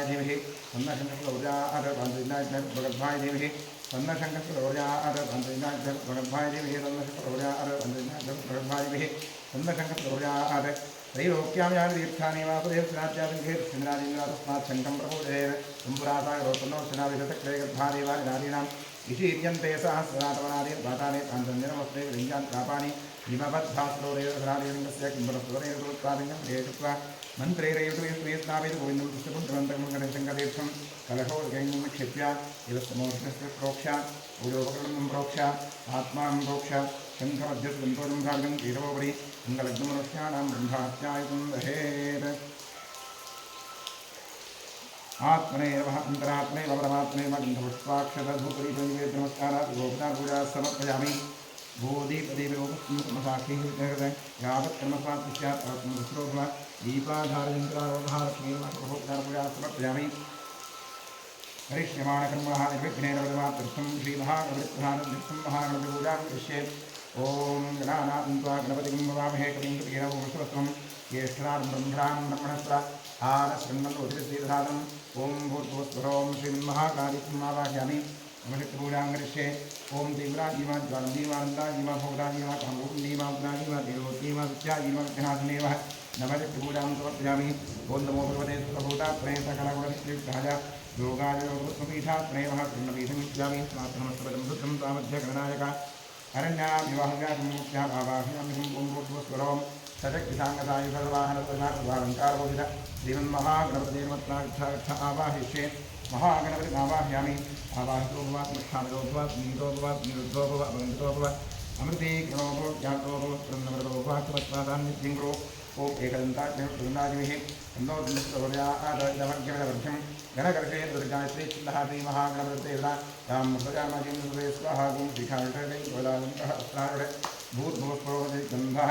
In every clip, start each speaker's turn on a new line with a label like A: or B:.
A: भगवद्भाय धीमहि तन्नशङ्करौर्जात् भगवद्भाय धीमहि तन्नशङ्करौर्जात् भगवद्भाय धीमहि तन्नशङ्करौर्जात् भगवद्भाय धीमहि तन्नशङ्करौर्जात् त्रैलोक्यां यानि तीर्थानि वासुदेवस्नात्यादिघेर् शङ्कं प्रबोधयेत् सम्पुरासाय रोपन्नोऽश्वनाभिषक्रे गर्भादेवानि नारीणां विशीर्यन्ते सहस्रातवनादीर्भातानि काञ्चन्यनमस्ते लिङ्गान् कापानि हिमवद्भास्रोरेवरालिङ्गस्य किंबरस्वरेवोत्पादिनं हेतुत्वा मन्त्रैरेवतुयस्नावेद गोविन्दं पुष्पपुण्ड्रमन्त्रमङ्गलशङ्करतीर्थं कलशोर्गैनं क्षिप्य इवस्तमोष्णस्य प्रोक्ष्य पूजोपकरणं प्रोक्ष्य आत्मानं प्रोक्ष्य शङ्खमध्यस्वन्तोजं भागं कीटवोपरि मङ्गलग्नमनुष्याणां ब्रह्मात्यायुतं दहेत् आत्मने नमः अन्तरात्मने परमात्मने गन्धपुष्पाक्षतधूपदीपनिवेद्यनमस्कारात् गोपदापूजा समर्पयामि भूदीपदेवोपस्मसाक्षी यावत् कर्मस्मात् स्यात् आत्मसुरोभव दीपाधारयन्त्रावधारक्षीर्महोपचारपूजा समर्पयामि करिष्यमाणकर्मणः निर्विघ्नेन वदमात्यर्थं श्रीमहागणपतिप्रधानं महागणपतिपूजां करिष्ये ॐ गणानां त्वा गणपतिं ववामहे कविं कवीरवस्वस्वं ज्येष्ठरां ब्रह्मणस्व आनश्रन्नोतिरश्रीधातम् ॐ भूर्भुवस्वरों श्रीमन्महाकालिकम् आवाहयामि नमशक्तिपूजां करिष्ये ॐ तीव्राजीवा ज्वालन्दीवानन्दा जीवा भोगदाजीवा कामोपन्दीवा उग्राजीवा देवोजीवा विद्याजीवा विघ्नासनेव नमशक्तिपूजां समर्पयामि ॐ नमो भगवते सुरभूतात्मने सकलगुणनित्युक्ताय योगाय योगस्वपीठात्मने महाकृष्णपीठं इच्छामि स्नातनमस्तपदं शुद्धं तामध्यगणनायक अरण्याविवाहव्यासमुख्या आवाहयामि ॐ भूर्भुवस्वरों सशक्तिसाङ्गसायुधवाहनप्रधानवालङ्कारबोधित श्रीमन्महागणपतिर्मत्नागच्छ आवाहिष्ये महागणपतिम् आवाहयामि आवाहितो भव स्मृष्ठामितो भव नीतो भव निरुद्धो भव अवन्दितो भव अमृते गणो भव ज्ञातो भव प्रन्नमृतो भव त्वत्पादान् नित्यं कुरु ॐ एकदन्ताग्निर्विः तन्नो दन्दस्वर्यादमर्घ्यमिदवर्घ्यं गणकर्षे दुर्गायत्री छन्दः श्रीमहागणपतिर्देवता तां प्रजामाजीं स्वाहा ॐ शिखाटै वदालङ्कः अस्त्रारुढ भूर्भुवस्वरोदे गन्धः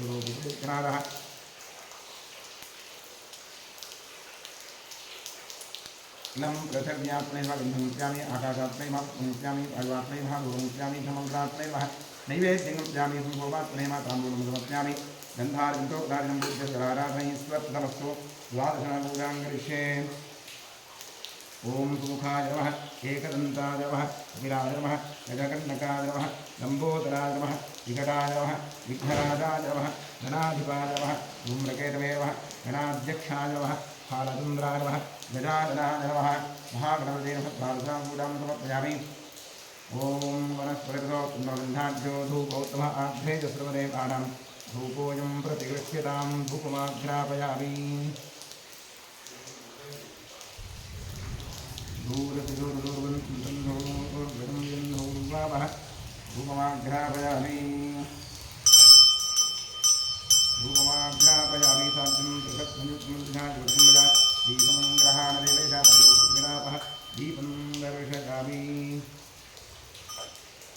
A: विघ्नादः इदं पृथिव्यात्मै नमः गन्धमुच्चामि आकाशात्मै नमः मुच्चामि वायुवात्मै नमः धूममुच्चामि समग्रात्मै नमः नैवेद्यं मुच्चामि संभोगात्मै नमः ताम्बूलं समर्पयामि गन्धार्जन्तो दारिणं बुद्ध्यराराधनै स्वत्तमस्तु द्वादशनामूलां करिष्ये ओम सुमुखाय नमः एकदन्ताय नमः कपिलाय नमः गजकर्णकाय नमः लम्बोदराय नमः विकटाय नमः विघ्नराजाय नमः गणाधिपाय नमः धूम्रकेतवे नमः गणाध्यक्षाय नमः फालचन्द्राय नमः गजाननाय नमः महागणपते नमः द्वादशामूलां समर्पयामि ओम वनस्पतितो पुण्यगन्धाढ्यो धूपोत्तमः आघ्रेयस्रवदे पाणां धूपोऽयं प्रतिगृह्यतां धूपमाघ्रापयामि धूपमाघ्रापयामि धूपमाघ्रापयामि साध्यं बृहत्संयुक्तमञ्जनादिवृत्तिमजा दीपं ग्रहाणदेवेशापः दीपं दर्शयामि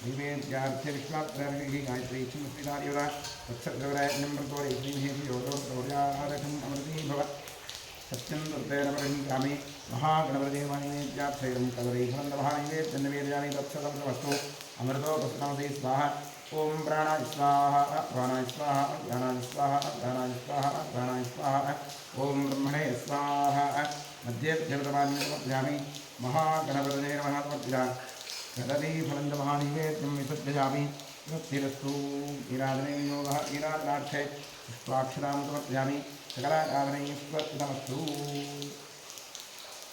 A: नैवेद्यार्थविश्वात्मैः गायत्री श्रीमस्मितार्योरा वत्सद्रवरायज्ञं प्रतोरे श्रीमहेति योगोत्तरोर्यारकम् अमृती भव सत्यं दुर्तेन परिणीयामि महागणपतिर्मणिवेद्यार्थैरं कदलीफलं महानैवेद्यन्नवेदयामि तत्सदमस्तु अमृतोपस्तमसि स्वाहा ॐ प्राणाय स्वाहा प्राणाय स्वाहा ज्ञानाय स्वाहा ज्ञानाय स्वाहा प्राणाय स्वाहा ॐ ब्रह्मणे स्वाहा मध्ये देवतमानि समर्पयामि महागणपतये नमः समर्पयामि कदलीफलं महानैवेद्यं विसर्जयामि तत्तिरस्तु ईराधने विनियोगः ईराधनार्थे पुष्पाक्षरां समर्पयामि सकलाकामनैस्वत्तमस्तु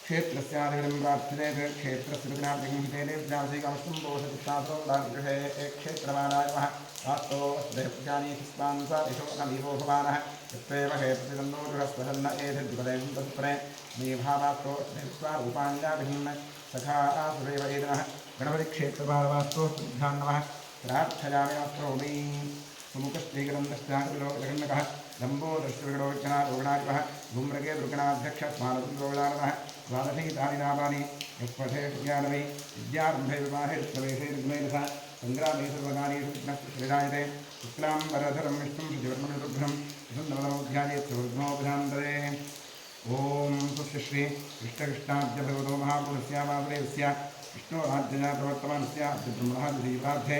A: क्षेत्रस्यादिविदं प्रार्थ्यते क्षेत्रस्य विघ्नाभिहितेनेभ्यासिकामस्तुं दोषतिष्ठासोदागृहे क्षेत्रमानाय नमः वास्तो अस्देवजानी स्पांसा दिशो नवीवो भवानः यत्त्वेव हे प्रतिदन्नो गृहस्पदन्न एधिर्द्विपदेवं तत्परे मेभावास्तो अस्देवस्वारूपाण्याभिहिन्न सखा आसुरेव एदनः गणपतिक्षेत्रभावास्तो शुद्धान् नमः प्रार्थयामि अस्त्रोमी सुमुखश्रीगन्धश्चाविलोकजगन्नकः लम्बोदर्शविगणोज्ञनारोगणादिपः धूम्रके दुर्गणाध्यक्षस्मानसुन्दरोगणानः द्वादशैतानि नामानि यत्पठे ज्ञानवै विद्यारम्भे विवाहे प्रवेशे विघ्नैरथ सङ्ग्रामे सर्वकार्येषु विघ्नश्रीरायते शुक्लाम्बरधरं विष्णुं शुचिवर्णं सुन्दरमध्यायेत् सुवर्धनोपधान्तरे ॐ सुश्री कृष्णकृष्णाद्य भगवतो महापुरुषस्य वासुदेवस्य विष्णोराज्यया प्रवर्तमानस्य ब्रह्मणः द्वितीयप्रार्थे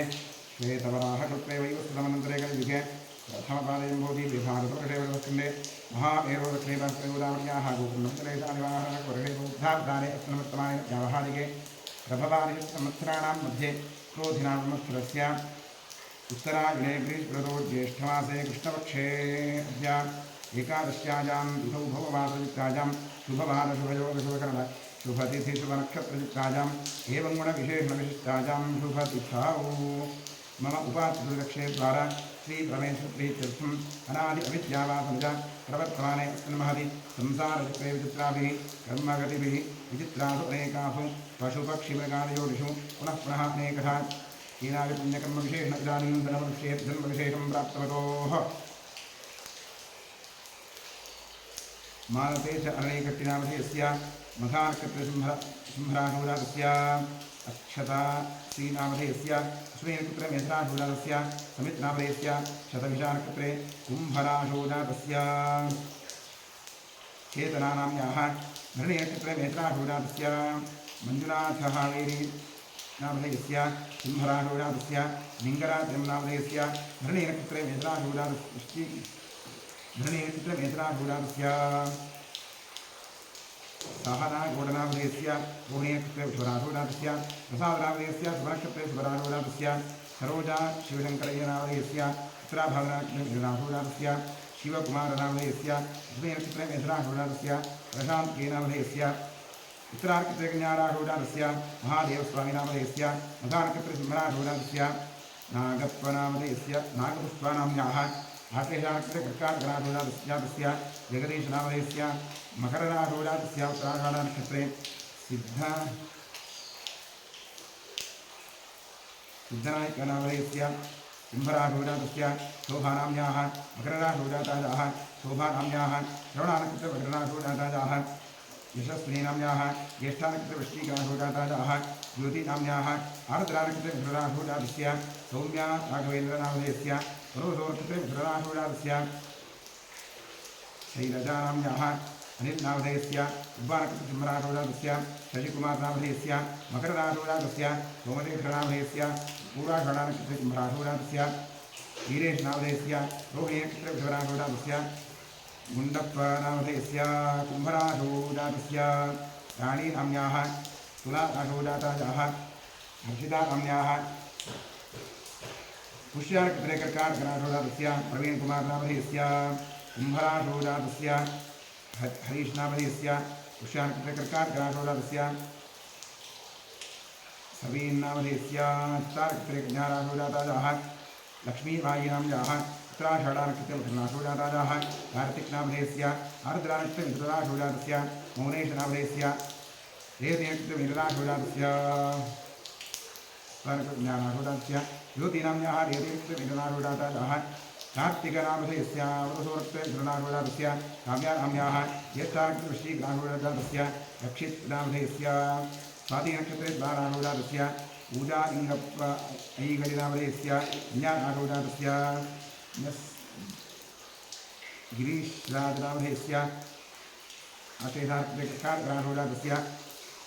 A: श्वेतवराहकल्पे वैवस्वतमनन्तरे कलियुगे प्रथमपादयं भवति विभागवर्षे महामेरोदक्षिणेपास्त्रयोदावर्याः गोकुलमन्तरेशानिवाहवर्षे बौद्धाब्दाने अस्मत्तमाने व्यावहारिके प्रभवानि संवत्सराणां मध्ये क्रोधिनां संवत्सरस्य उत्तरायणे ग्रीष्मऋतौ ज्येष्ठमासे कृष्णपक्षे अद्य एकादश्यायां तिथौ भववासयुक्तायां शुभवानशुभयोगशुभकरण शुभतिथिशुभनक्षत्रयुक्तायाम् एवं गुणविशेषणविशिष्टायां शुभतिथौ मम उपास्यदक्षे द्वारा श्रीपरमेश्वरीत्यर्थम् अनादि अविद्यावासंजा प्रवर्तमाने अस्मिन्महति संसारचक्रे विचित्राभिः कर्मगतिभिः विचित्रासु अनेकासु पशुपक्षिमृगादियोनिषु पुनः पुनः अनेकथा हीनादि पुण्यकर्मविशेषण इदानीं जन्मविशेषं प्राप्तवतोः मानते च अनेकट्टिनामधेयस्य मघानक्षत्रसिंहराशूरागस्य अक्षता श्रीनामधेयस्य अश्विनीनक्षत्रे मेषराशूजातस्य समितनामधेयस्य शतभिषानक्षत्रे कुम्भराशूजातस्य चेतनानाम्याः भरणीनक्षत्रे मेषराशूजातस्य मञ्जुनाथहावेरी नामधेयस्य सिंहराशूजातस्य लिङ्गराजनामधेयस्य भरणीनक्षत्रे मेषराशूजातस्य सहनागौडनामधेयस्य रोहिणीनक्षत्रे शुभराशूजातस्य प्रसादनामधेयस्य शुभनक्षत्रे शुभराशूजातस्य सरोजा शिवशङ्करय्यनामधेयस्य उत्तराभागनामधेयस्य शिवकुमारनामधेयस्य अश्विनीनक्षत्रे मेषराशूजातस्य प्रशान्तनामधेयस्य उत्तरानक्षत्रे कन्याराशूजातस्य महादेवस्वामिनामधेयस्य मघानक्षत्रे सिंहराशूजातस्य नागत्वनामधेयस्य नागपुष्पानाम्याः आकेशानक्षत्रे कर्काटकनाशूजातस्य जगदीशनामधेयस्य मकरराशूजातस्य उत्तराषाढनक्षत्रे सिद्धनायकनामधेयस्य कुम्भराशूजातस्य शोभानाम्याः मकरराशूजातायाः शोभानाम्याः श्रवणानक्षत्रे मकरराशूजातायाः यशस्विनीनाम्याः ज्येष्ठानकृतवृष्टिकाशोजाताजाः ज्योतिनाम्याः आर्द्रानकृतविधुराशोजातस्य सौम्या राघवेन्द्रनामधेयस्य पुरोधोर्कृतविधुराशोजातस्य शैलजानाम्याः अनिलनामधेयस्य उब्बानकृतसिंहराशोजातस्य शशिकुमारनामधेयस्य मकरराशोजातस्य सोमदेशनामधेयस्य पूर्वाषाढानकृतसिंहराशोजातस्य वीरेशनामधेयस्य रोहिणीनक्षत्रविधुराशोजातस्य गुण्डप्पनामधेयस्य कुम्भराशोजातस्य राणीनाम्याः तुलाराशोजातायाः हर्षितानाम्याः पुष्यानकृतरेकर्काटकराशोजातस्य प्रवीणकुमारनामधेयस्य कुम्भराशोजातस्य हरीशनामधेयस्य पुष्यानकृतरेकर्काटकराशोजातस्य सवीन्नामधेयस्य चित्तानकृतरेकज्ञाराशोजातायाः लक्ष्मीबायीनाम्याः उत्तराषाढानकृतमिथुनाशोजातायाः कार्तिकनामधेयस्य आर्द्रानकृतमिथुनाशोजातस्य मौनेशनामधेयस्य रेवतीनकृतमिथुनाशोजातस्य ज्ञानाशोजातस्य ज्योतिनाम्याः रेवतीनकृतमिथुनाशोजातायाः कार्तिकनामधेयस्य वृषोरक्तमिथुनाशोजातस्य काव्यानाम्याः ज्येष्ठानकृतवृश्चिकनाशोजातस्य रक्षितनामधेयस्य स्वातिनक्षत्रेद्वाराशोजातस्य पूजालिङ्गप्प ऐगलिनामधेयस्य ज्ञानाशोजातस्य गिरीशराजनामधेयस्य अशेषार्कृतकार्कराशोजातस्य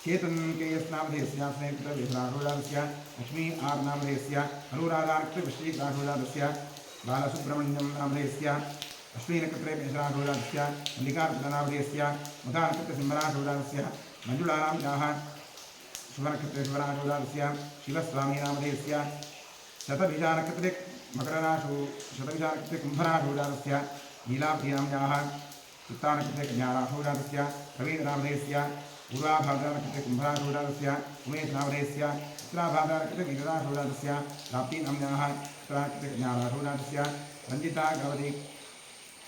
A: चेतनकेयस्नामधेयस्य स्नेहितविधुराशोजातस्य लक्ष्मी आर् नामधेयस्य अनुराधानकृतवृश्चिकराशोजातस्य बालसुब्रह्मण्यं नामधेयस्य अश्विनकृतमेषराशोजातस्य मल्लिकार्जुननामधेयस्य मघानकृतसिंहराशोजातस्य मञ्जुलानाम्याः शुभनक्षत्रेश्वराशोजातस्य शिवस्वामीनामधेयस्य शतभिजानकृते शतभिजानकृते कुम्भराशोजातस्य नीलाभीनाम्याः चित्तानकृते ज्ञानाशोजातस्य प्रवीणनामधेयस्य पूर्वाभाद्रानकृते कुम्भराशोजातस्य उमेशनामधेयस्य उत्तराभाद्रानकृते वीरराशोजातस्य प्राप्तीनाम्याः उत्तरानकृते ज्ञानाशोजातस्य रञ्जिता गवती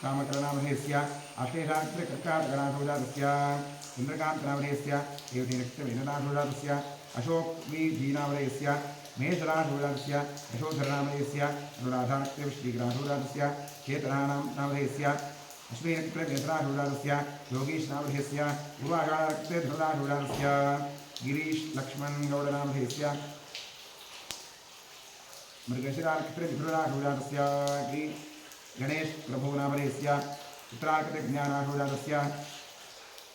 A: कामकरनामधेयस्य आश्लेषानकृते कर्काटकराशोजातस्य चन्द्रकान्तनामधेयस्य रेवतीनकृतवेदनाशोजातस्य अशोकवीजीनामधेयस्य मेषराशोजातस्य यशोधरनामधेयस्य अनुराधानकृतवृश्चिकराशोजातस्य चेतनानामधेयस्य अश्विनकृतवेदनाशोजातस्य योगीशनामधेयस्य पूर्वाषाढानकृतधनुराशोजातस्य गिरीशलक्ष्मणगौडनामधेयस्य मृगशिरानकृतविधुराशोजातस्य गणेशप्रभुनामधेयस्य उत्तरानकृतज्ञानाशोजातस्य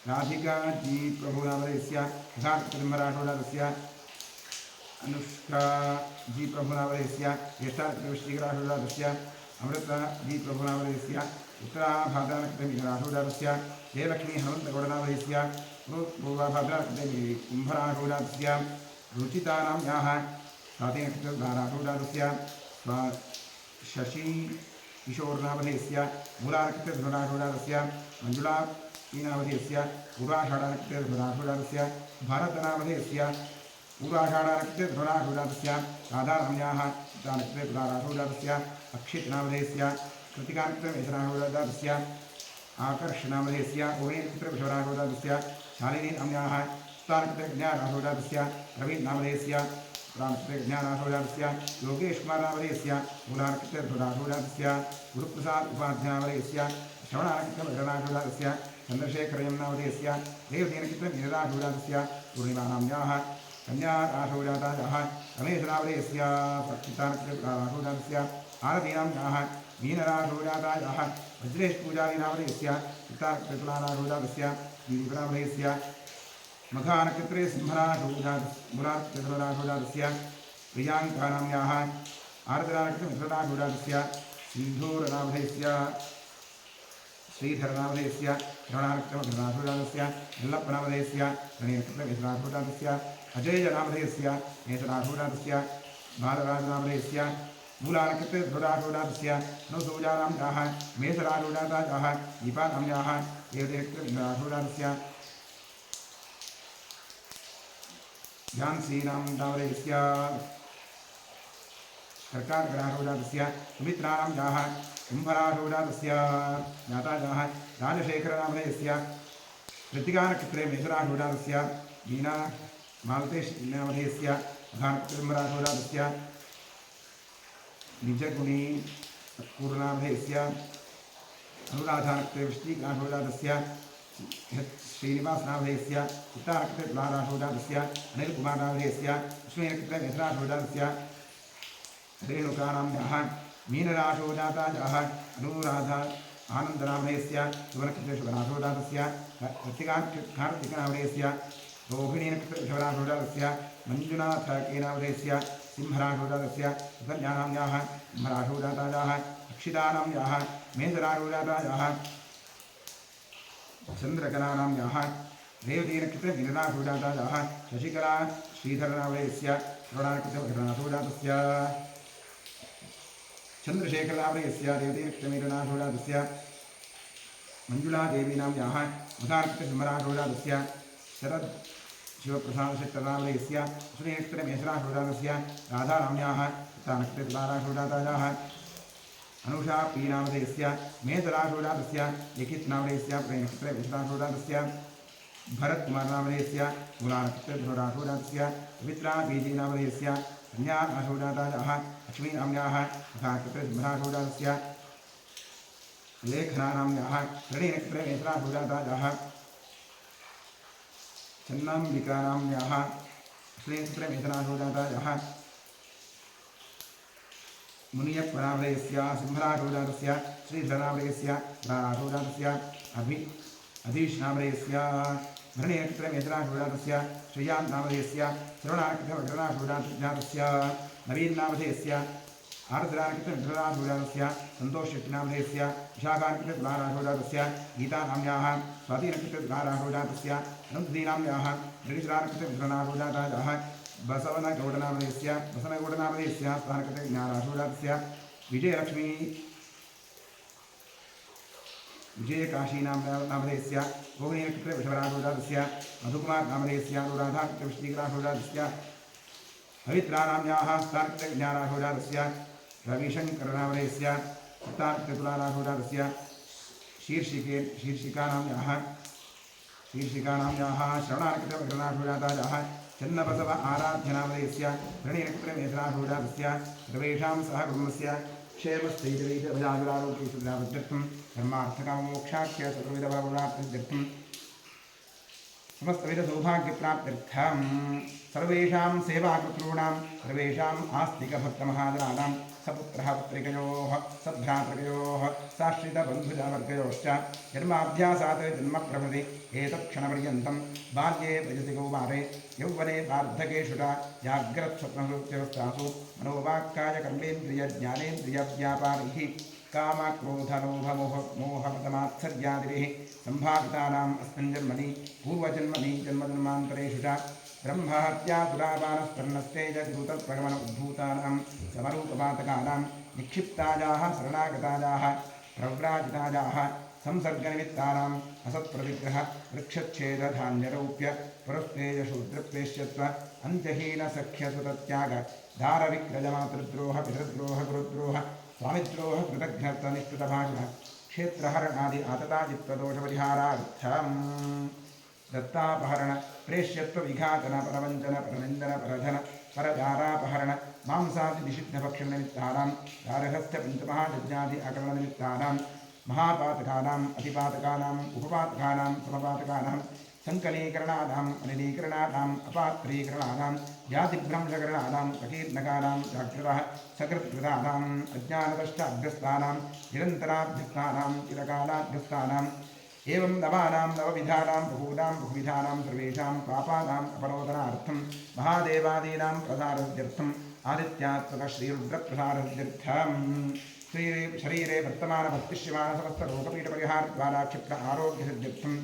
A: राधिकाजी प्रभुनामधेयस्य यथाकृतसिंहराशोजातस्य अनुष्काजी प्रभुनामधेयस्य ज्येष्ठानकृतवृश्चिकराशोजातस्य अमृताजी प्रभुनामधेयस्य उत्तराभाद्रानकृतमिथुनाशोजातस्य जयलक्ष्मी हनुमन्तगौडनामधेयस्य पूर्वाभाद्रानकृतकुम्भराशोजातस्य रुचितानाम्याः स्वातिनकृतधाराशोजातस्य शशि किशोरनामधेयस्य मूलानकृतधनुराशोजातस्य मञ्जुलानामधेयस्य पूर्वाषाढानकृतधनुराशोजातस्य भारतनामधेयस्य पूर्वाषाढानकृतधनुराशोजातस्य राधानाम्याः चित्तानकृतधनुराशोजातस्य अक्षितनामधेयस्य कृतिकानकृतमेषराशोजातस्य आकर्षनामधेयस्य ओमेनकृतविषवराशोजातस्य शालिनीनाम्याः चित्तानकृतज्ञानाशोजातस्य रवीनामधेयस्य प्राणकृतज्ञानाशोजातस्य योगेशकुमारनामधेयस्य मूलानकृतधनुराशोजातस्य गुरुप्रसाद उपाध्यायनामधेयस्य श्रवणानकृतविधुराशोजातस्य चन्द्रशेखरयन्नामधेयस्य रेवतीनकृतमीनराशोजातस्य पूर्णिमानाम्याः कन्याराशोजातायाः रमेशनामधेयस्य सक्षितानकृतराशोजातस्य आरतीनाम्याः मीनराशोजातायाः वज्रेशपूजारीनामधेयस्य चित्तानकृततुलाराशोजातस्य दीपनामधेयस्य मघानकृत्रे सिंहराशोजातस्य प्रियाङ्कानाम्याः आर्द्रानकृतमिथुनाशोजातस्य सिन्धूरनामधेयस्य श्रीधरनामधेयस्य श्रवणानकृतमधुराशोजातस्य यल्लप्पनामधेयस्य गणेशकृतमेषराशोजातस्य अजयनामधेयस्य मेषराशोजातस्य बालराजनामधेयस्य मूलानकृतधनुराशोजातस्य अनुसूजानाम्याः मेषराशोजातायाः दीपानाम्याः देवतीनकृतमिथुनाशोजातस्य झान्सीनामधेयस्य कर्काटकराशोजातस्य सुमित्रानाम्याः कुम्भराशोजातस्य ज्ञातायाः राजशेखरनामधेयस्य कृत्तिकानक्षत्रे मेषराशोजातस्य मीना मालतेशनामधेयस्य मघानकृतसिंहराशोजातस्य निजगुणी पूर्णामधेयस्य अनुराधानकृतवृश्चिकराशोजातस्य श्रीनिवासनामधेयस्य उत्तरनक्षत्रे तुलाराशोजातस्य अनिलकुमारनामधेयस्य अश्विनक्षत्रे मेषराशोजातस्य रेणुकानाम्याः मीनराशोजातायाः अनुराधा आनन्दनामधेयस्य शुभनक्षत्रे शुभराशोजातस्य कार्तिकनामधेयस्य रोहिणीनक्षत्रे वृषभराशोजातस्य मञ्जुनाथकेनामधेयस्य सिंहराशोजातस्य सुकन्यानाम्याः सिंहराशोजातायाः अक्षितानाम्याः मेषराशोजातायाः चंद्रकलानाम्याः रेवतीनक्षत्रे मीनराशोजातायाः शशिकला श्रीधरनामधेयस्य श्रवणानक्षत्रे मकरराशोजातस्य चंद्रशेखरनामधेयस्य रेवतीनक्षत्रे मीनराशोजातस्य मञ्जुलादेवीनाम्याः मघानक्षत्रे सिंहराशोजातस्य शरद शिवप्रसादशेखरनामधेयस्य अश्विनीनक्षत्रे मेषराशोजातस्य राधानाम्याः उत्तरनक्षत्रे तुलाराशोजातायाः अनुषा पीनामधेयस्य मेषराशोजातस्य लिखितनामधेयस्य प्रेमनक्षत्रे वृषराशोजातस्य भरतकुमारनामधेयस्य मूलानक्षत्रे धनुराशोजातस्य पवित्रा बीजीनामधेयस्य कन्याराशोजातायाः लक्ष्मीनाम्याः मघानक्षत्रे सिंहराशोजातस्य लेखनानाम्याः करणीनक्षत्रे मेषराशोजातायाः चन्नाम्बिकानाम्याः श्रीनक्षत्रे मेषराशोजातायाः मुनियप्पनामधेयस्य सिंहराशोजातस्य श्रीधरनामधेयस्य राशोजातस्य अधीशनामधेयस्य भरणीनक्षत्रे मेषराशोजातस्य श्रेयान्नामधेयस्य श्रवणानक्षत्रे मकरराशोजातस्य नवीन्नामधेयस्य आर्द्रानक्षत्रे मकरराशोजातस्य सन्तोषशेट्टिनामधेयस्य विशाखानक्षत्रे तुलाराशोजातस्य गीतानाम्याः स्वातिनक्षत्रे तुलाराशोजातस्य अनन्तदीनाम्याः मृगशिरानक्षत्रे मकरराशोजातायाः बसवनगौडनामधेयस्य स्थानकृते ज्ञानाशोजातस्य विजयकाशीनामधेयस्य रोहिणीनक्षत्रे वृषभराशोजातस्य मधुकुमारनामधेयस्य अनुराधानक्षत्रे वृश्चिकराशोजातस्य पवित्रानाम्याः स्थानकृते ज्ञानाशोजातस्य रविशङ्करनामधेयस्य उत्तरनक्षत्रे तुलाराशोजातस्य शीर्षिकानाम्याः श्रवणानक्षत्रे मकरराशोजातायाः चन्नबसव आराध्यनामधेयस्य भरणीनक्षत्रे मेषराशोजातस्य सर्वेषां सह कुटुम्बस्य क्षेमस्थैर्यैर्भयाजुरारोग्यैश्वर्यावृद्ध्यर्थं धर्मार्थकाममोक्षाख्य सर्वविधफलप्राप्त्यर्थं समस्तविधसौभाग्यप्राप्त्यर्थं सर्वेषां सेवाकर्तॄणां सर्वेषाम् आस्तिकभक्तमहाजनानां सपुत्रः पुत्रिकयोः सद्भ्रातृकयोः साश्रितबन्धुजनवर्गयोश्च जन्माभ्यासात् जन्मप्रभृति एतत्क्षणपर्यन्तं बाल्ये वयसि कौमारे यौवने वार्धकेषुता जाग्रत्स्वप्नवृत्त्यवस्थासु मनोवाक्कायकर्मेन्द्रियज्ञानेन्द्रियव्यापारैः कामक्रोधलोभमोहमतमात्सर्यादिभिः सम्भावितानाम् अस्मिन् जन्मनि पूर्वजन्मनि जन्मजन्मान्तरेषु च ब्रह्महत्यासुरापानस्पर्णस्तेजगुरुतप्रगमन उद्भूतानां समरूपपातकानां निक्षिप्तायाः शरणागतायाः प्रव्राजितायाः संसर्गनिमित्तानाम् असत्प्रतिग्रह वृक्षच्छेदधान्यरौप्य पुरस्तेजशूद्रप्रेष्यत्व अन्त्यहीनसख्यसुतत्याग दारविक्रयमातृद्रोह पितृद्रोह गुरुद्रोह स्वामिद्रोह कृतघ्नत्वनिष्कृतभाषण क्षेत्रहरणादि आतताजित्वदोषपरिहारार्थम् दत्तापहरण प्रेष्यत्व विघातन परवञ्चन परनिन्दन परधन परदारापहरण मांसादि निषिद्धभक्षणनिमित्तानां दारहस्य पञ्चमहायज्ञादि अकरणनिमित्तानां महापातकानाम् अतिपातकानाम् उपपातकानां समपातकानां संकलीकरणानाम् अनिलीकरणानाम् अपात्रीकरणानां जातिभ्रंशकरणानां प्रकीर्णकानां जागृतः सकृत्कृतानाम् अज्ञानदष्टाभ्यस्तानां निरन्तराभ्यस्तानां चिरकालाभ्यस्तानाम् एवं नवानां नवविधानां बहुविधानां सर्वेषां पापानाम् अपनोदनार्थं महादेवादीनां प्रसारसिद्ध्यर्थम् आदित्यात्मकश्रीरुद्रप्रसारसिद्ध्यर्थं शरीरे वर्तमानभक्तिश्यमानसमस्तरोगपीठपरिहारद्वारा क्षिप्र आरोग्यसिद्ध्यर्थम्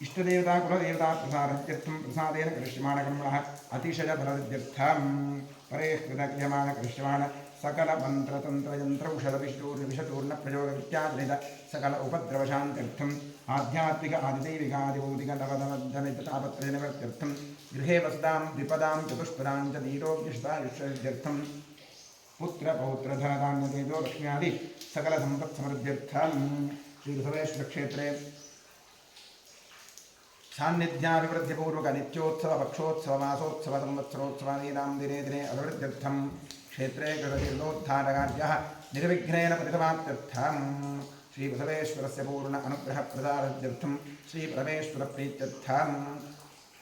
A: इष्टदेवता कुलदेवता प्रसारसिद्ध्यर्थं प्रसादेन करिष्यमाणकर्मणः अतिशयफलसिद्ध्यर्थं परेः कृतक्रियमाणकरिष्यमाण सकल मन्त्रतन्त्रयन्त्रौषधविष्टूर्विषतूर्णप्रयोगवित्याजनित सकल उपद्रवशान्त्यर्थम् आध्यात्मिक आदिदैविकादिभौतिक नवनवजनिततापत्रयनिवृत्त्यर्थं गृहे वसतां द्विपदां चतुष्पदां च दीरोग्यशतायुष्यर्थं पुत्रपौत्रधनधान्यतेजो लक्ष्म्यादि सकलसम्पत्समृद्ध्यर्थं श्रीबसवेश्वरक्षेत्रे सान्निध्याभिवृद्धिपूर्वक नित्योत्सव पक्षोत्सव मासोत्सव संवत्सरोत्सवादीनां दिने दिने अभिवृद्ध्यर्थं क्षेत्रे कृततीर्थोद्धारकार्यः निर्विघ्नेन परिसमाप्त्यर्थं श्रीबसवेश्वरस्य पूर्ण अनुग्रहप्रदानार्थं श्रीपरमेश्वरप्रीत्यर्थम्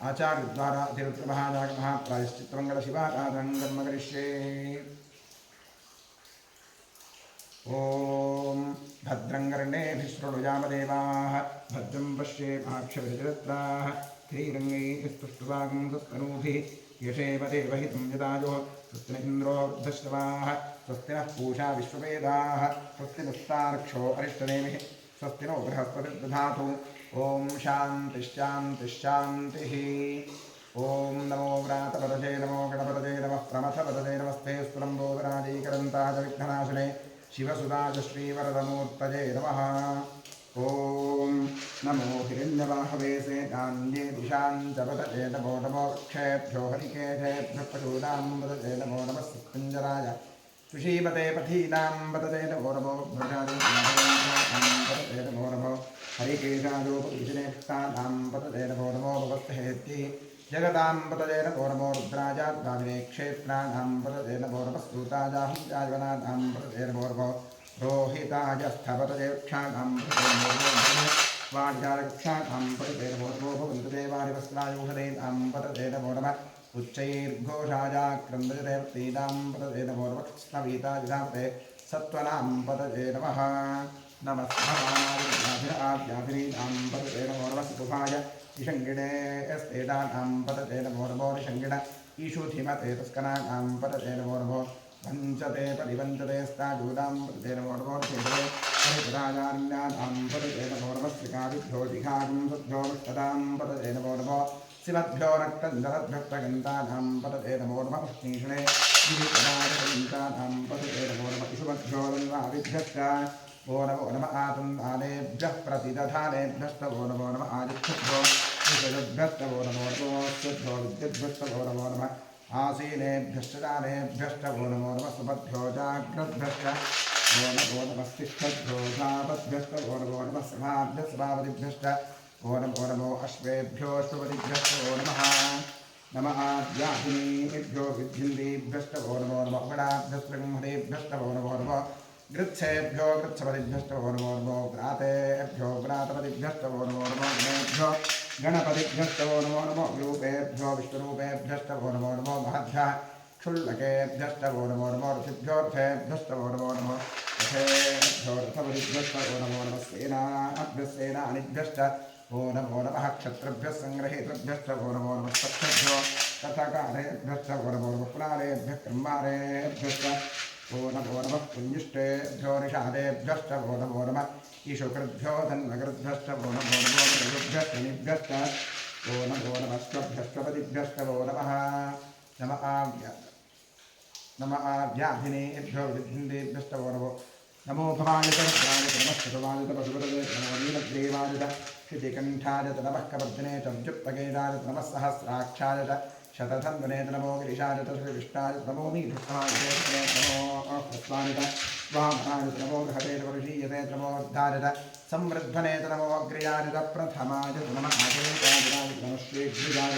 A: आचार्यद्वारा अतिरुद्रमहानागमहाप्रायश्चित्तमङ्गलशिवाराधनं कर्म करिष्ये। ॐ भद्रं कर्णेभिः शृणुयामदेवाः भद्रं पश्येमाक्षभिर्जत्राः श्रीरङ्गैः स्तुष्टुवागं स्वस्तनूभिः यशेव देवहितं यदायुः स्वस्ति न इन्द्रो वृद्धश्रवाः स्वस्ति नः पूषा विश्ववेदाः स्वस्ति नस्तार्क्ष्यो अरिष्टनेमिः स्वस्ति नो बृहस्पतिर्दधातु। ॐ शान्तिश्शान्तिश्शान्तिः। ॐ नमो व्रातपदजे नमो गणपतये नमः प्रमथपदये नमस्ते स्फुरम्बोदराजीकरन्ताय विघ्ननाशने शिवसुदाय श्रीवरदमूर्तये नमः। ॐ नमो हिरण्यवाहवे सेनान्ये दिशां च पतये नमो नमो वृक्षेभ्यो हरिकेशेभ्यः पशूनां पतये नमो नमः सत्कुञ्जराय सुषीमते पथीनां पतये नमो नमो भ्रजानां पतये नमो नमो हरिकेशायोपविजनेक्षानां पतये नमो नमो भवत्हेत्यै जगतां पतये नमो नमो रुद्राजाद्वामिने क्षेत्राणां पतये नमो नमः सूताजाहंजायवनानां पतये नमो नमो रोहिताजस्थपतये वृक्षाणां पतये नमो नमः वाड्यालक्षाणां पतये नमो नमो भवन्तु देवारिवस्त्रायुहदेनां पतये नमो नमः उच्चैर्घोषाजाक्रन्दजदेवतीनां पतये नमो नमः कृष्णवीताजिधामते सत्त्वनां पतये नमः नमस्भवानादिव्याधिनीनां पतये नमो नमः सुभाय ईशङ्गिणे स्तेदानां पतये नमो नमो निशङ्गिण ईशुधिमते तस्कनानां पतये नमो नमो वञ्चते परिवञ्चते स्ताजूनां पतये नमो नमो निषेधते परिपदाजान्यानां पतये नमो नमः श्रिकादिभ्यो दिघागं सद्भ्यो विष्टदां पतये नमो नमो शिवद्भ्यो रक्तञ्जलद्भ्यः प्रगन्तानां पतये नमो नमः पुष्णीषणे गिरिपदारगन्तानां पतये नमो नमः इषुमद्भ्यो रन्वादिभ्यश्च वो नमो नमः आतन्दानेभ्यः प्रतिदधानेभ्यश्च वो नमो नमः आदित्यभ्यो विषयभ्यश्च वो नमो नमो स्वभ्यो विद्युद्भ्यश्च वो नमो नमः आसीनेभ्यश्च दानेभ्यश्च वो नमो नमः सुपद्भ्यो जाग्रद्भ्यश्च वो नमः स्तिष्ठद्भ्यो धावद्भ्यश्च वो नमो नमः समाभ्यः समापदिभ्यश्च वो नमो अश्वेभ्यो अश्वपदिभ्यश्च वो नमः नमः आद्याहिनीभ्यो विद्युन्दीभ्यश्च वो नमो नमः गणाभ्यश्च ब्रह्मदेभ्यश्च वो नमो नमः गृत्सेभ्यो गृत्सपदिभ्यश्च वो नमो नमो ग्रातेभ्यो ग्रातपदिभ्यश्च वो नमो नमो गणेभ्यो गणपतिभ्यश्च वो नमो नमो विरूपेभ्यो विष्णुरूपेभ्यश्च वो नमो नमो महद्भ्यः क्षुल्लकेभ्यश्च वो नमो नमो रथिभ्योऽर्थेभ्यश्च वो नमो नमो रथेभ्यो रथपदिभ्यश्च वो नमो नमः सेनाभ्यः सेनानिभ्यश्च वो नमो नमः क्षत्रभ्यः सङ्ग्रहेतृभ्यश्च वो नमो नमः पक्षभ्यो कथकारेभ्यश्च वो नमो नमः कुलारेभ्यः कर्मारेभ्यश्च वो नमो नमः पुञ्जिष्टेभ्यो निषादेभ्यश्च वो नमो नमः ईशुकृद्भ्यो धन्वकृद्भ्यश्च वो नमो नमो मृगभ्यश्च निभ्यश्च वो नमो नमः स्वभ्यश्चपदिभ्यश्च वो नमः नमः आव्याधिनेभ्यो विद्युन्देभ्यश्च वो नमो भवाय तद्राय नमः सर्वाय पशुपतये नमो नीलग्रीवाय क्षितिकण्ठाय नमः कवर्धने च विद्युत्पगेदाय नमः सहस्राक्षाय शतधन्वने नमो गिरिशाय श्रीविष्णाय नमो नीलुष्णाय नमो हस्ताय वामनाय नमो गृहते वर्षीयते नमो अर्धाय संवृद्धने नमो अग्र्याय प्रथमाय नमः आदेशाय नमः श्रीभ्याय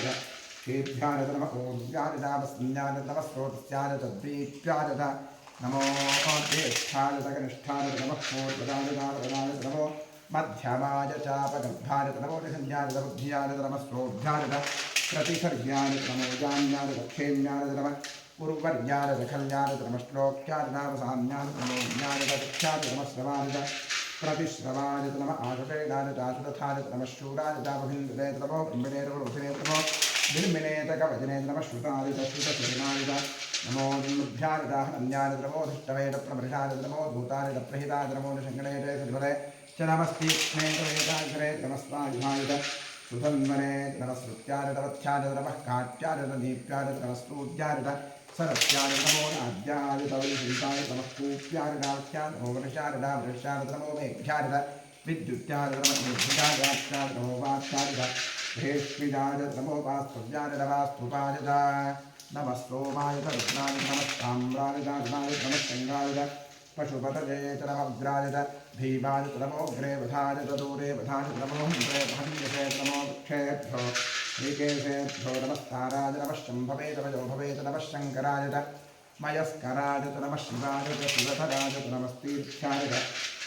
A: श्रीभ्याय नमः ऊर्जाय वस्न्याय नमः स्रोतस्याय दीप्याय नमो ज्येष्ठाय कनिष्ठाय नमः पूर्वदाय नमो मध्यमाय चापगर्भाय नमो निसंज्ञाय बुद्धियाय नमः स्रोभ्याय प्रतिसर्ग्याय नमो जान्याय दक्षेण्याय नमः उर्वर्याय खल्याय नमः श्लोक्याय नामसाम्याय नमो ज्ञाय दक्षाय नमः श्रवाय प्रतिश्रवाय नमः आशुषेणाय चाचुरथाय नमः शूराय चापभिन्दुने नमो ब्रह्मणे नमोधिने नमो बिल्मिने कवचने नमः श्रुताय श्रुतशरणाय नमो दुर्भ्याय हनन्याय नमो धिष्टवे प्रमृषाय नमो भूताय प्रहिताय नमो निशङ्कणे श्रीमते च नमस्तीक्ष्णे नमस्वायुधाय सुधन्वने नमः श्रुत्याय नमथ्याय नमः काट्याय दीप्याय नमः स्तूत्याय सरस्याय नमो नाद्याय तवलिताय नमः कूप्याय नाख्याय नमो वृषाय वृषाय नमो मेघ्याय विद्युत्याय नमः निर्भुजाय नमो वाक्याय भेष्मिजाय नमो वास्तव्याय नमस्तुपाय नमः सोमाय रुद्राय नमः ताम्राय नमः शङ्गाय पशुपतये च नमः उग्राय भीमाय नमो ग्रेवधाय दूरे वधाय नमो हन्यसे नमो वृक्षेभ्यो ऋकेशेभ्यो नमस्ताराय नमः शम्भवे च वयो भवे च नमः शङ्कराय मयस्कराय नमः शिवाय शिवधराय नमस्तीर्थ्याय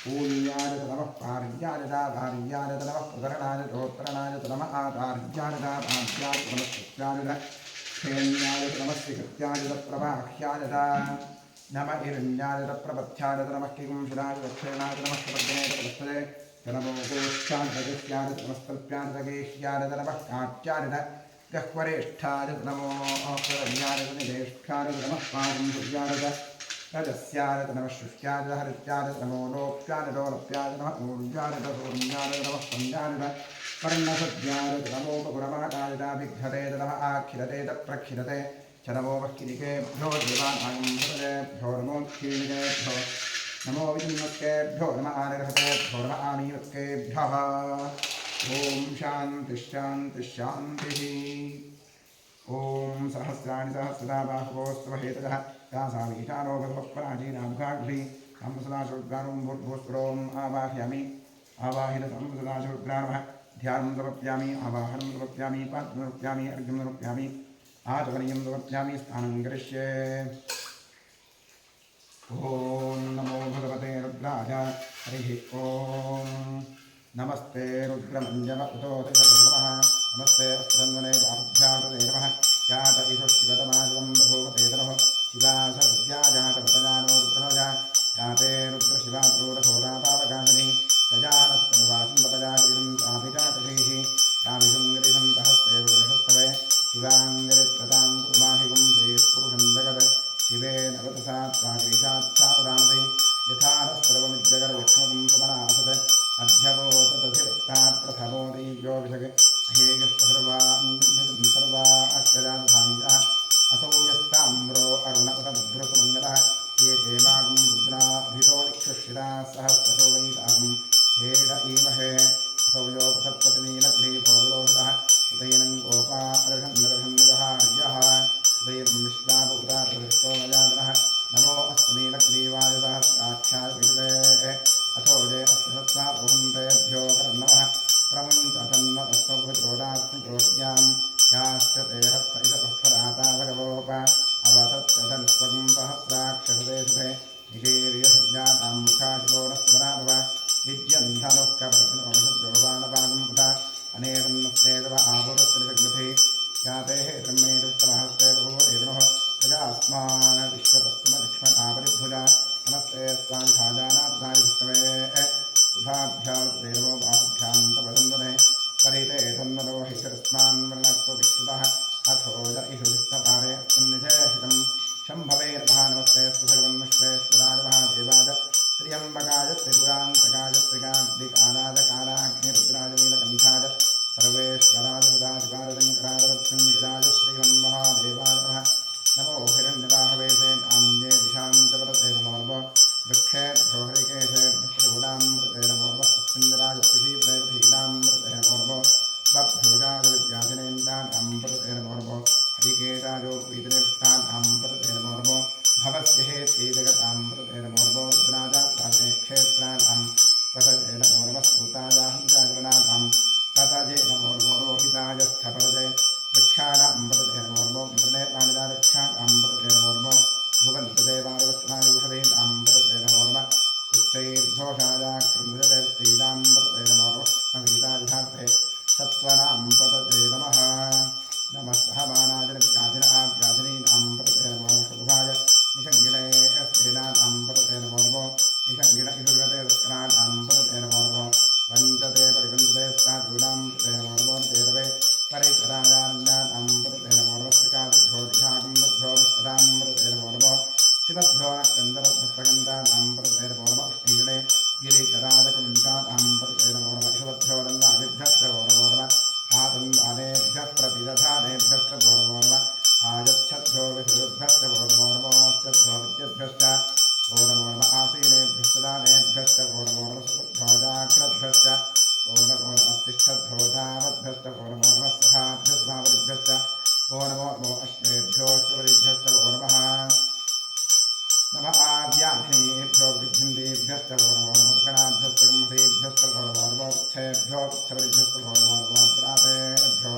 A: पूर्याय नमः पार्याय भार्याय नमः प्रधरणाय रोत्तरणाय नमः आधार्याय भाग्याय नमः सत्याय क्षेण्याय नमः श्रीकृत्याय प्रवाह्याय नम हिरण्याय प्रपथ्याय नमः किंशुराय दक्षिणाय नमः प्रपद्यने प्रपस्थले नमो गोष्ठाय जगस्याय नमस्तल्प्याय जगेश्याय नमः काट्याय गह्वरेष्ठाय नमो अक्षरण्याय निदेष्ठाय नमः पादं सूर्याय रजस्याय नमः शुष्याय हरित्याय नमो लोप्याय लोलप्याय नमः ऊर्जाय सूर्याय नमः संज्ञाय वर्णसद्याय नमोपगुणमाकाय विघ्नते नमः आखिलते प्रखिलते च नमो वक्किलिकेभ्यो देवानागम्भ्यो नमो क्षीणिकेभ्यो नमो विन्मत्केभ्यो नमः आनिर्हतेभ्यो नमः आनीवत्केभ्यः ॐ शान्तिः ॐ सहस्राणि सहस्रदा बाहुवोस्त्वहेतजः यासामीशानो भगवत्पराजीनामुखाग्नि संसदाशुर्ग्राणं भूर्भूस्त्रोम् आवाहयामि आवाहिनसंसदाशुर्ग्राणः ध्यानं समर्पयामि आवाहनं समर्पयामि पाद्यं समर्पयामि अर्घ्यं समर्पयामि आचमनीयं समर्पयामि स्नानं करिष्ये ॐ नमो भगवते रुद्राय हरिः ॐ नमस्ते रुद्रमञ्जव उतोदशे नमः नमस्ते अस्त्रन्वने बाहुभ्याकृते नमः जात ईशो शिवतमाशिवं बभूवते तनुः शिवा सरद्या जातवतजानो रुद्रहजा जाते रुद्रशिवात्रूरघोरापापकाशिनी गजानस्तनुवासिं पपजागिरिं साभिजातशैः याभिशृङ्गरिसन्तहस्ते पुरुषस्तवे शिवाङ्गरित्रतां कुर्माहिगुं श्रीपुरुषं जगत् शिवेन वतसात्वाग्रीशाच्छापदामते यथा सर्वमिज्जगर्विष्णुं सुमनासत् अध्यवोतदधिवक्ता प्रथमो दैव्योऽभिषगे सर्वा अक्षजाधामिजः असौ यस्ताम्रो अरुणपतभद्रसुमङ्गलः ये देवागुं रुद्राभितो निक्षुषिताः सहस्रशो वैतागुं हेड ईमहे असौ यो पथत्पतिनीलग्रीभो विलोहितः उदयनं गोपा अदर्शन्नदर्शन्नदहार्यः उदयं विश्वापुरातृष्टो मजातनः नमो अस्तनीलग्रीवाय सहस्राख्याय विदुरे अथोजे अस्य सत्त्वा प्रभुन्तेभ्यो करन्नमः प्रमुञ्चतन्न अस्मभुजोदात्मजोद्यां याश्च ते हस्त इष भक्तराता भगवोप अवतत्यधनुष्वगं सहस्राक्षसदे शुभे निशीर्यसज्जातां मुखाशिरो न स्मराभव विद्यन्धनुः कवचनोषद्योबाणपागं पुता अनेकन्नस्तेदव आपुरस्त्रिजग्रथे याते हेतमे दुष्टमहस्ते बहुवदेवनः प्रजास्मान् विश्वपश्चिमलक्ष्मणापरिभुजा नमस्ते स्वामिभाजानाथाय विष्णवे उभाभ्यां बाहुभ्यां तपदन्वने परिते तन्वनो हितरस्मान् वर्णक्त्वभिक्षुतः अथोज इषु विष्णुकारे अस्मन्निधेहितं शम्भवे नमः नमस्ते भगवन् विश्वेश्वराय महादेवाय त्र्यम्बकाय त्रिपुरान्तकाय त्रिकाग्निकालाय कालाग्निरुद्राय नीलकण्ठाय सर्वेश्वराय सुधाशिवाय वत्सङ्गिराय श्रीमन्महादेवाय नमः नमो हिरण्यवाहवेशे नान्ये दिशान्तवरते नमो वृक्षेभ्यो हरिकेशेभ्योडामृते नमो सुन्दराय पृथीपदेवधीनामृते नमो बभ्योजाय विद्याजनेन्द्राणामृते नमो हरिकेशायो पीतरेष्टानामृते नमो भवस्य हेत्तीजगतामृते नमो रुद्राजात्ताजे क्षेत्राणां पतजे नमो सूताजाहंजागरणानां पतजे नमो रोहिताय स्थपरजे वृक्षाणामृते नमो मृणे प्राणिजा वृक्षाणामृते नमो भुवन्तदेवादिवस्त्रायुषधीनामृते नमो उच्चैर्घोषाया कृन्दृतेर्तीनामृते नमो संगीतायुधार्थे सत्त्वनामृते नमः नमः सहमानाजनव्याधिनाव्याधिनीनामृते नमो शुभाय निषङ्गिणे स्त्रीणामृते नमो निषङ्गिण इषुर्वते दस्कराणामृते नमो वञ्चते परिवञ्चते स्ताद्गुणामृते नमो तेरवे परिचरायान्यामृते नमो श्रीकादिभ्यो दिशागं दद्भ्यो पुष्करामृते नमो शिवभ्यो नक्कन्दरभक्तगन्धानामृते नमो उष्णीगणे गिरिचराजकुञ्चानामृते नमो शिवभ्यो दन्दाभिभ्यश्च नमो आतन्दानेभ्यः प्रतिदधानेभ्यश्च नमो आयच्छद्भ्यो विषुभ्यश्च नमो नमोऽस्यभ्यो विद्यद्भ्यश्च नमो आसीनेभ्यश्च दानेभ्यश्च नमो सुभ्यो जाग्रद्भ्यश्च नमो नमस्तिष्ठद्भ्यो तावद्भ्यश्च नमो नमस्सभाभ्यस्भावद्भ्यश्च नमो अश्वेभ्योऽश्वरिभ्यश्च नमः नमः आद्याभिनेभ्यो विद्धिन्देभ्यश्च नमो गणाभ्यश्च गम्भीभ्यश्च नमो वृक्षेभ्यो वृक्षवरिभ्यश्च नमो प्रातेभ्यो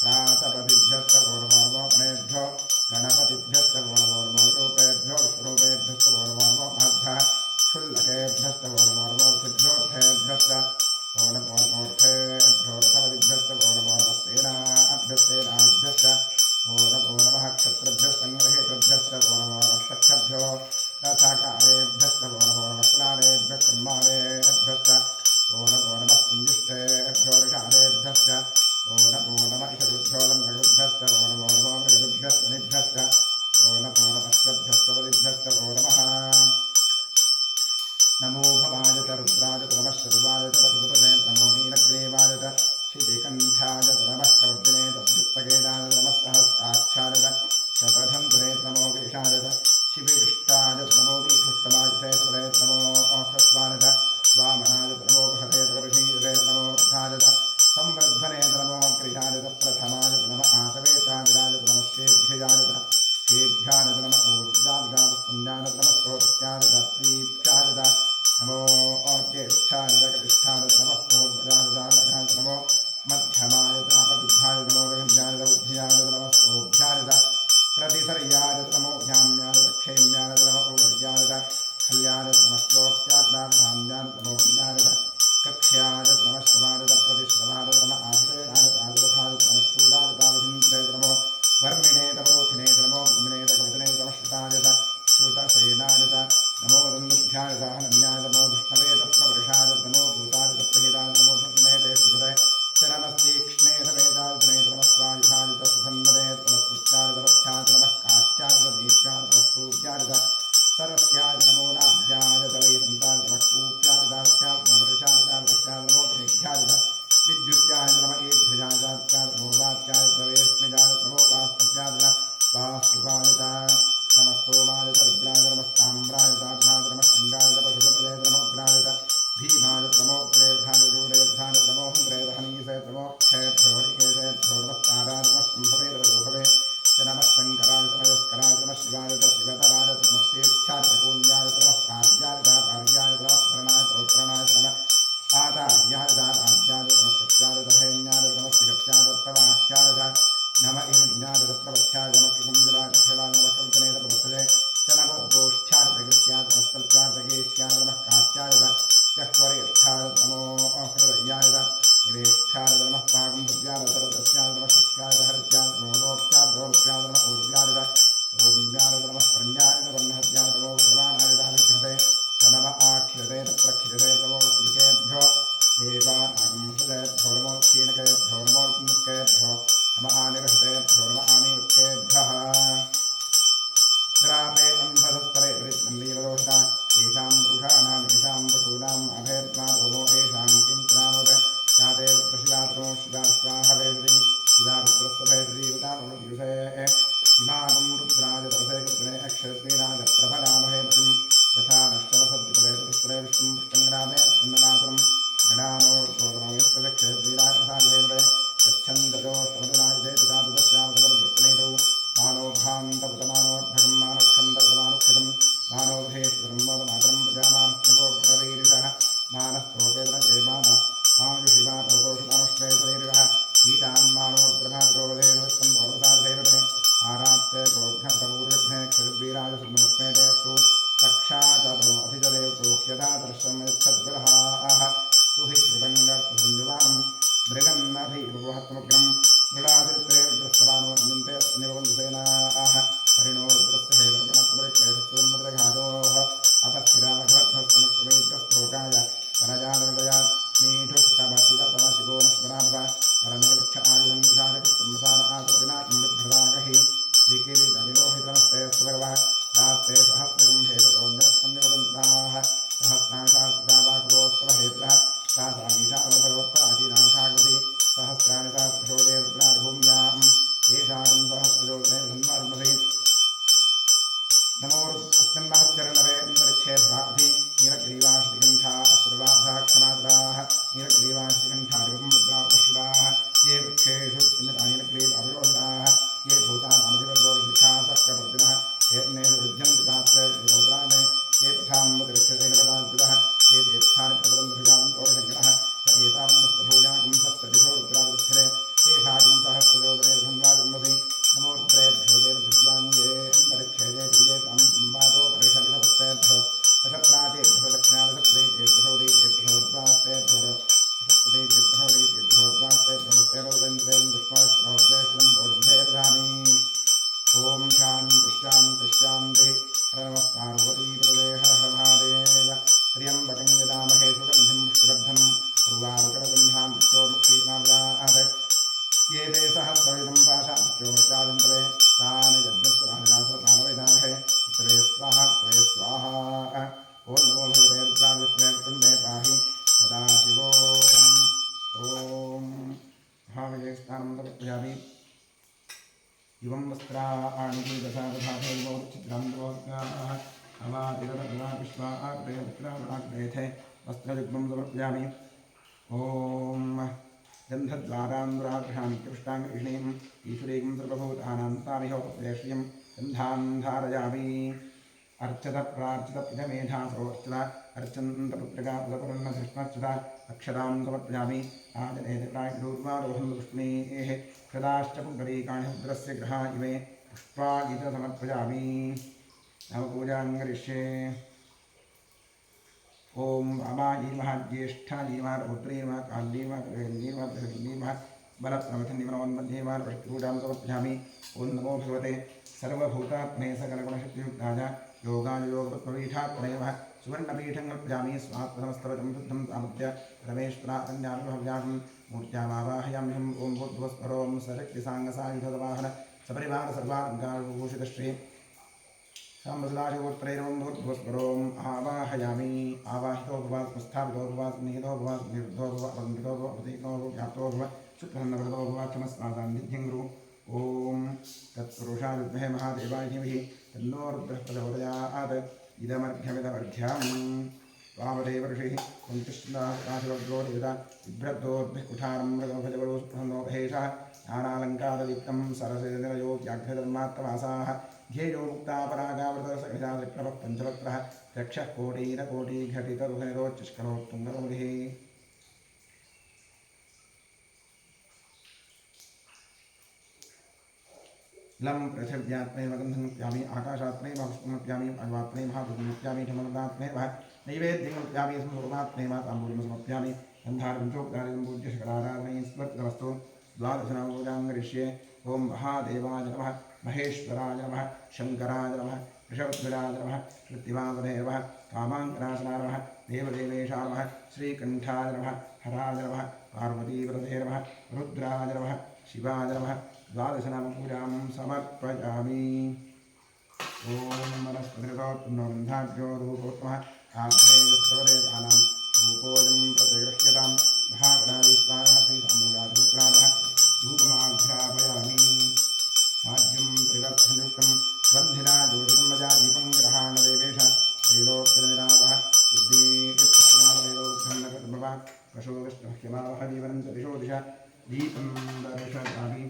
A: प्रातपतिभ्यश्च नमो गणेभ्यो गणपतिभ्यश्च नमो रूपेभ्यो नमो नमः क्षत्रभ्यः संग्रहेतभ्यश्च नमो नमः शक्ष्यभ्यो रथाकारेभ्यश्च नमो नमः कुलालेभ्यः कर्मालेभ्यश्च नमो नमः पुञ्जिष्ठेभ्यो ऋषालेभ्यश्च नमो नमः ईशरुभ्यो लम्बगुभ्यश्च नमो नमो मृगदुभ्यश्च निभ्यश्च नमो नमः स्वभ्यश्च नमः नमो भवाय च रुद्राय च नमः शर्वाय च पशुपतये नमो नीलग्रीवाय च शितिकण्ठाय च नमः कवर्दिने तद्युक्तकेदाय च नमः सहस्राक्षाय च शतधन्वने नमो गिरिशाय च शिविविष्टाय च नमो दीपुष्टमाय च नमो ह्रस्वाय च वामनाय च नमो बृहते च वृषीयते नमो वृद्धाय च संवर्धने च नमो गिरिशाय च प्रथमाय च नमः आसवेताविराय च नमः शेभ्यजाय च शेभ्याय च नमः ऊर्जाय च पुण्याय च नमः स्तोत्राय च प्रीत्याय च नमो ज्येष्ठाय कनिष्ठाय नमः पूर्वजाय नमो मध्यमाय अपविद्धाय नमो जगन्याय बुद्धियाय नमः स्तोभ्याय प्रतिसर्याय नमो ध्याम्याय क्षेम्याय नमः पूर्वज्याय कल्याय नमः श्लोक्याय धाम्याय नमो ज्ञाय कक्ष्याय नमः श्रवाय प्रतिश्रवाय नमः आश्रयाय आदरथाय नमः शूराय तावधिन्द्राय नमो वर्मिणे तपरोथिने नमो विम्ने कवचने नमः श्रुताय श्रुतसेनाय नमो दन्दुभ्याय हनन्याय नमो विष्णवे तप्रवृषाय नमो भूताय तप्रहिताय नमो धर्मणे श्रीधरे च नमस्तीक्ष्णे सवेदाय नमः स्वायुधाय सुधन्वने नमस्कृत्याय तपथ्याय नमः काच्याय दीप्याय नमः सूर्याय सरस्याय नमो नाभ्याय वैसन्ताय नमः कूप्याय दास्याय नमो वृषाय वृक्षाय नमो मेघ्याय विद्युत्याय नमः ईध्वजाय नमो वाच्याय प्रवेश्मिजाय नमो वास्तव्याय वास्तुपाय नमः सोमाय रुद्राय नमः ताम्राय दाभ्याय नमः शृंगाय पशुपतये नमो उग्राय भीमाय नमो प्रेधाय रूढेधाय नमो प्रेदहनीसे नमो क्षेभ्यो हरिकेशेभ्यो नमः ताराय नमः शम्भवे लोभवे च नमः शङ्कराय नमस्कराय नमः शिवाय शिवतराय नमः तीर्थ्याय कूल्याय नमः कार्याय कार्याय नमः प्रणाय उत्तरणाय नमः आचार्याय राज्याय नमः शुक्राय धैन्याय नमः सिगत्याय प्रवाह्याय नमः हिरण्याय प्रवथ्याय नमः कुंजराय दक्षिणाय नमः कल्पने प्रवत्तये च नमो गोष्ठ्याय प्रगृत्याय नमस्तल्प्याय प्रगेश्याय नमः कात्याय गह्वरेष्ठाय नमो हृदयाय निवेष्ठ्याय नमः पागुंभुज्याय तरदस्याय नमः शिष्याय हरित्याय नमो लोप्याय लोप्याय नमः ऊर्व्याय ऊर्व्याय नमः प्रण्याय वर्णहत्याय नमो सर्वाणाय विघ्नते च नमः आख्यते प्रक्षिते नमो श्रीकेभ्यो देवानागुंसुदेभ्यो नमो क्षीणकेभ्यो नमो मुक्केभ्यो नमः आनिर्हतेभ्यो नमः आनीवृत्तेभ्यः द्रापे अन्धस्तरे लीलदोषा येषां पुरुषाणां येषां पशूनाम् अभेद्मा रोमो येषां किञ्चनामोद याते रुद्रशिवात्रो शिवाश्वाहवेश्री शिवारुद्रस्तभेश्री उदानुरुद्युषे इमागं रुद्राय तपसे कृत्रे अक्षस्वीराज प्रभरामहे पतिं यथा नश्चवसद्विपदे चतुस्रे विष्णुं पुष्टङ्ग्रामे स्पन्दनासुरं गणानो रुद्रोग्रमयस्पदक्षेत्रीराजसाविधेवते यच्छन्दजोष्टमदनायते पितादुदस्यावतवरुद्रप्रणीतौ मानोभान्तपुतमानोद्धकं मानोक्षन्दपुतमानुक्षितं मानोभेत्तरम्बोधमातरं प्रजामानस्तवोग्रवीरिषः मानस्तोकेतनजेमान आयुषिमानोकोषुमानुष्वेतवीरिषः वीरान् मानोग्रभाग्रोवधेन स्कन्दोरसाविधेवते इवं वस्त्राणि दशादशाधैर्वोच्छिद्रान्तोऽग्नाः अवातिरतगुणा विश्वा आकृते वस्त्रावणाकृते वस्त्रयुग्मं समर्पयामि। ॐ गन्धद्वारान्दुराकृशामि कृष्णाङ्गृष्णीम् ईश्वरीं सर्वभूतानां तामिहोपत्रे श्रियं गन्धान् धारयामि। अर्चत प्रार्चित पितमेधासोऽर्चित अर्चन्तपुत्रकापुरपरन्नधृष्णर्चित अक्षरां समर्पयामि। आजनेत्रायरूर्वारोहन्दुष्णेः क्षदाश्च पुण्डरीकाणि रुद्रस्य ग्रहा इमे पुष्पागीत समर्पयामि। नवपूजां करिष्ये। ओम अमायी महाज्येष्ठायी महारौद्री महाकाली महाकवेली महाप्रभेली महाबलप्रमथनी मनोन्मध्ये महापशुपूजां समर्पयामि। ओं नमो भगवते सर्वभूतात्मने सकलगुणशक्तियुक्ताय योगाय योगपद्मपीठात्मने नमः। सुवर्णपीठं कल्पयामि। स्वात्मसमस्तवचं शुद्धं सामुद्य रमेश्वरान्यानुभव्यां मूर्त्यामावाहयाम्यहम्। ओं भूर्भुवस्वरों सशक्तिसाङ्गसायुधवाहन सपरिवार सर्वालङ्कारभूषितश्री साम्बसदाशिवोत्तरैरवं भूर्भुवस्वरों आवाहयामि। आवाहितो भव स्वस्थापितो भव निहितो भव निरुद्धो भव अपङ्कितो भव अपतीतो भव व्याप्तो भव शुक्रन्नवरतो भव क्षमस्वासान्निध्यं गुरु। ॐ तत्पुरुषाय विद्महे महादेवाय धीमहि तन्नो रुद्रः प्रचोदयात्। इदमर्घ्यमिदमर्घ्यम् वामदेव ऋषिः कुन्तिष्ठाशिवग्रोरिविदा बिभ्रद्दोद्भिः कुठारं मृगभजगरो सुप्रसन्नो महेशः ज्ञानालङ्कारदीप्तं सरसेन्द्रयो व्याघ्रधर्मात्तवासाः ध्येयो मुक्तापरागावृतसकजादिप्रभः पञ्चवक्त्रः चक्षः कोटीरकोटिघटितरुहनिरोच्चष्करोत्तुङ्गमुदिः। लं पृथिव्यात्मने गन्धं प्यामि आकाशात्मने पुष्पं प्यामि अग्वात्मने महाभूतं प्यामि धमदात्मने नैवेद्यं प्यामि स्मृतात्मने ताम्बूलं समर्पयामि। गन्धारविन्दोक्तारिं पूज्य शकलाराधने स्मृतवस्तु द्वादशनामपूजां करिष्ये। ओं महादेवाय नमः महेश्वराय नमः शङ्कराय नमः ऋषभध्वजाय नमः कृत्तिवासने नमः कामाङ्कनाशनाय नमः देवदेवेशाय नमः श्रीकण्ठाय नमः हराय नमः पार्वतीव्रते नमः रुद्राय नमः शिवाय नमः। द्वादशनामपूजां समर्पयामि। ॐ मनस्पतिरसोत्तमगन्धाढ्यो रूपोत्तमः आघ्रेयस्रवदेवानां रूपोऽयं प्रतिगृह्यतां महागणाधीश्वरः श्रीताम्बूलाधरुद्राः धूपमाघ्रापयामि। राज्यं त्रिवर्धयुक्तं बन्धिना जोडितं मजा दीपं ग्रहाण देवेश त्रैलोक्यनिरावः बुद्धिर्पुष्पनाथमेवोद्धन्नकर्मवा पशो विष्णुह्यमावह जीवनं च दिशो दिश दीपं दर्शयामि।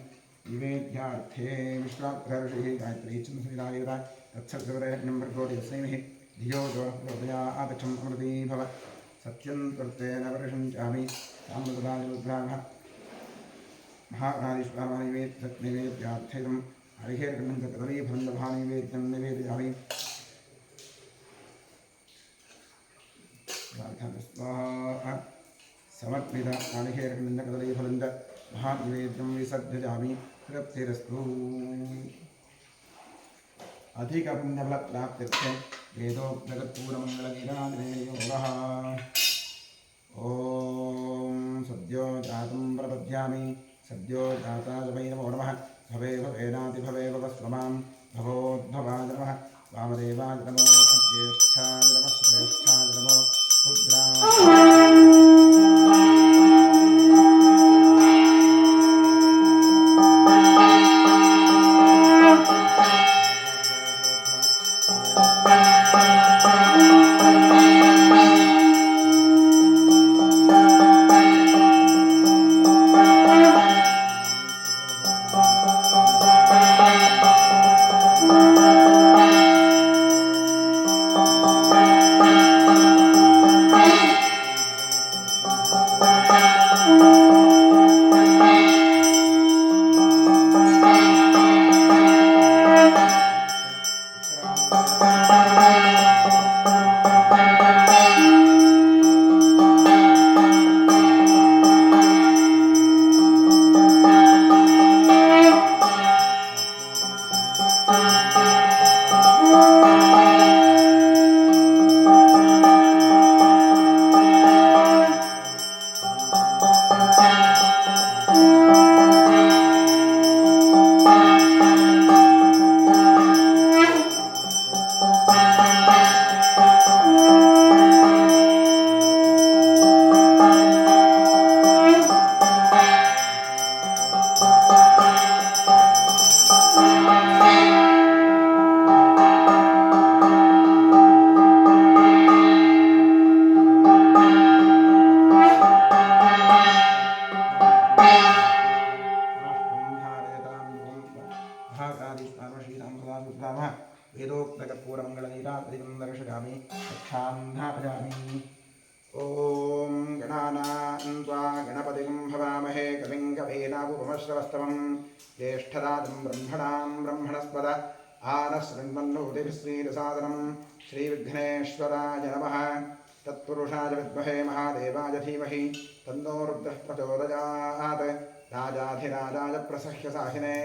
A: निवेद्यार्थे विश्वात्महर्षिः गायत्री चन्द्रश्रीरायुधा तत्सर्गवरेण्यं भर्गोति तस्मै धियो यो प्रचोदयात् अमृती भव। सत्यं त्वत्तेन वर्षञ्चामि साम्बसदाशिरुद्राः महागणाधीश्वरनिवेद्यार्थेदं हरिहेर्गण्डं च कदलीफलन्दभानिवेद्यं निवेदयामि। स्वाहा समर्पित हरिहेर्गण्डं च कदलीफलन्द महानिवेद्यं विसर्जयामि। तृप्तिरस्तु। अधिकपुण्यफलप्राप्त्यर्थे वेदोक्तकर्पूरमङ्गलनीराजने योगः। ॐ सद्यो जातं प्रपद्यामि सद्यो जाताय वै नमो नमः। भवे भवेनातिभवे भवस्वमां भवोद्भवाय नमः वामदेवाय नमो ज्येष्ठाय नमः श्रेष्ठाय नमो रुद्राय। महाकालीश्वरश्रीराम सदाशिवरामः वेदोक्तकर्पूरमङ्गलनीरात्रिकं दर्शयामि रक्षान्धापयामि। ॐ गणानां त्वा गणपतिं भवामहे कविं कवीनामुपमश्रवस्तमं ज्येष्ठराजं ब्रह्मणां ब्रह्मणस्पद आनशृण्वन्नोतिभिश्रीरसादनं श्रीविघ्नेश्वराय नमः। तत्पुरुषाय विद्महे महादेवाय धीमहि तन्नो रुद्रः प्रचोदयात्। राजाधिराजाय प्रसह्यसाहिने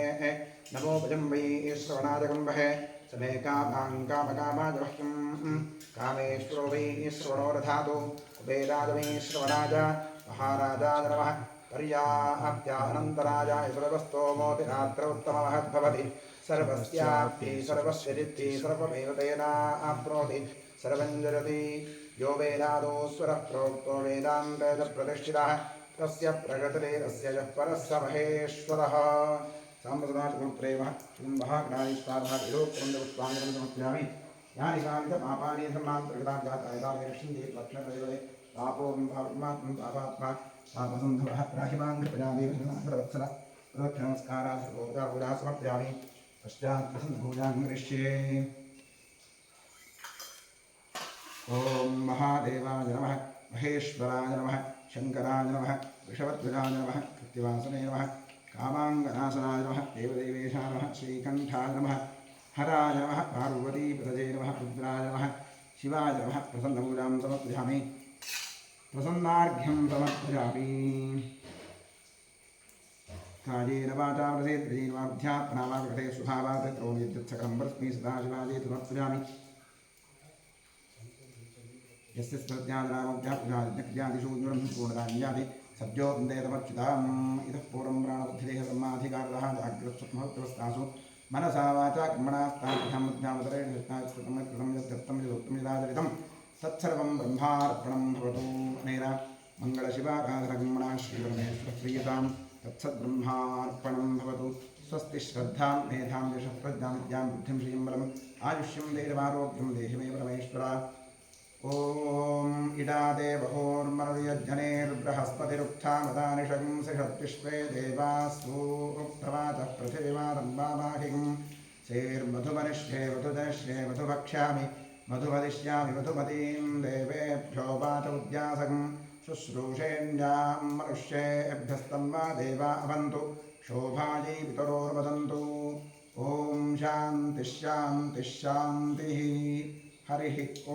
A: नमो भजम्बै श्रवणाय गम्भे समे कामाङ्कामकामाय मह्यं कामेश्वरो वै श्रवणो दधातु कुबेराय वै श्रवणाय महाराजाय नमः। पर्याप्त्यानन्तराजाय सर्वस्तोमोतिरात्रोत्तममहद्भवति सर्वस्याप्ति सर्वस्य जित्ति सर्वमेव तेनाप्नोति सर्वं जरति यो वेदादो स्वरः प्रोक्तो वेदान्ते च प्रतिष्ठितः तस्य प्रगतिरेतस्य यः परः स महेश्वरः। साम्प्रदायिकप्रेमः महागणाधीश्वरः विरोक्तपुष्पाञ्जलिं समर्पयामि। यानि कानि च पापानि धर्मान् प्रकृतां जातानि रक्षन्ते लक्ष्मणदेवते पापो पापात्मा पापसन्धवः राहिमां कृपयादेववत्सर प्रदक्षिणनमस्काराः सर्वोपचारपूजाः समर्पयामि। पश्चात् प्रसन्नपूजां करिष्ये। ॐ महादेवाय नमः महेश्वराय नमः शङ्कराय नमः वृषभध्वजाय नमः कृत्तिवासने नमः कामाङ्गनाशनाय नमः देवदेवेशाय नमः श्रीकण्ठाय नमः हराय नमः पार्वतीपदये नमः रुद्राय नमः शिवाय नमः प्रसन्नपूजां समर्पयामि प्रसन्नार्घ्यं समर्पयामि। कायेन वाचा प्रसेद्येन वा बुद्ध्यात्मना वा कृते स्वभावात् करोमि यद्यत्सकलं परस्मै सदाशिवाय समर्पयामि। यस्य स्मृत्यादिनामभ्यादिषु पूर्णदान्यादि सद्यो वन्देतमच्युताम्। इतः पूर्वं प्राणबुद्धिदेह ब्रह्माधिकारः जाग्रत्स्वप्नवृत्तवस्थासु मनसा वाचा कर्मणास्ताभ्यामध्यामतरेण कृतं यद्दत्तं यदुक्तं यदाचरितं तत्सर्वं ब्रह्मार्पणं भवतु। अनेन मङ्गलशिवाराधनकर्मणा श्रीपरमेश्वरप्रीयतां तत्सद्ब्रह्मार्पणं भवतु। स्वस्ति श्रद्धां मेधां यशः प्रज्ञां विद्यां बुद्धिं श्रियं बलम् आयुष्यं देहिमारोग्यं देहि मे परमेश्वर। ॐ इडादेवहोर्मरुयज्जनेर्बृहस्पतिरुक्थामदानिषगुंसिषत्विश्वे देवास्वोक्तवाचः पृथिवीमादम्बामाहिगुं सेर्मधुमनिष्ये मधुजनिष्ये मधुभक्ष्यामि मधुमदिष्यामि मधुमतीं देवेभ्यो वाच उद्यासगं शुश्रूषेण्यां मनुष्येभ्यस्तन्वा देवा अवन्तु शोभायै पितरोर्वदन्तु। ॐ शान्तिः शान्तिः शान्तिः। हरिः ॐ।